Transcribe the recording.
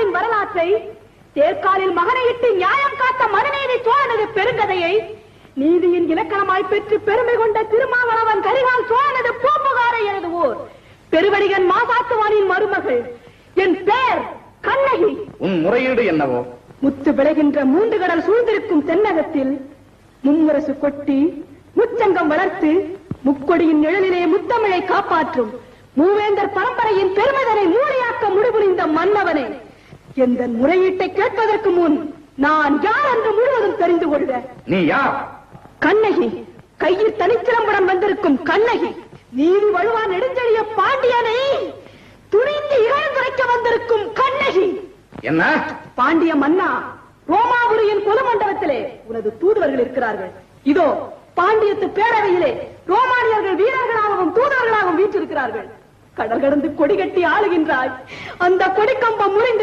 சோழரின் வரலாற்றை, தேர்காலில் மகனையிட்டு நியாயம் காத்த மனுநீதி சோழனது பெருங்கதையை, நீதியின் இலக்கணமாய் பெற்று பெருமை கொண்ட திருமாவளவன் கரிகால் சோழனது பூம்புகாரை எழுதுவோர் பெருவடிகன் மாசாத்துவானின் மருமகள். என் பேர் கண்ணகி. உன் முறையீடு என்னவோ? முத்து விளைகின்ற மூன்று கடல் சூழ்ந்திருக்கும் தென்னகத்தில் மும்முரசு கொட்டி முச்சங்கம் வளர்த்து முக்கொடியின் நிழலிலே முத்தமிழை காப்பாற்றும் மூவேந்தர் பரம்பரையின் பெருமிதனை மூளையாக்க முடிபுரிந்த மன்னவனே, எந்த முறையீட்டை கேட்பதற்கு முன் நான் யார் என்று முழுவதும் தெரிந்து கொள்க. நீ யார்? கண்ணகி, கையில் தனிச்சிலம்புடன் வந்திருக்கும் கண்ணகி. நீதி வழுவா நெடுஞ்செழிய பாண்டியனை துணிந்து இகழ்ந்துரைக்க வந்திருக்கும் கண்ணகி. என்ன? பாண்டிய மன்னா, ரோமாபுரியின் கொலுமண்டபத்திலே உனது தூதுவர்கள் இருக்கிறார்கள். இதோ பாண்டியத்து பேரவையிலே ரோமானியர்கள் வீரர்களாகவும் தூதுவர்களாகவும் வீற்றிருக்கிறார்கள். கடல் கடந்து கொடி கட்டி ஆளுகின்றாய். அந்த கொடிக்கம்பம் முறிந்து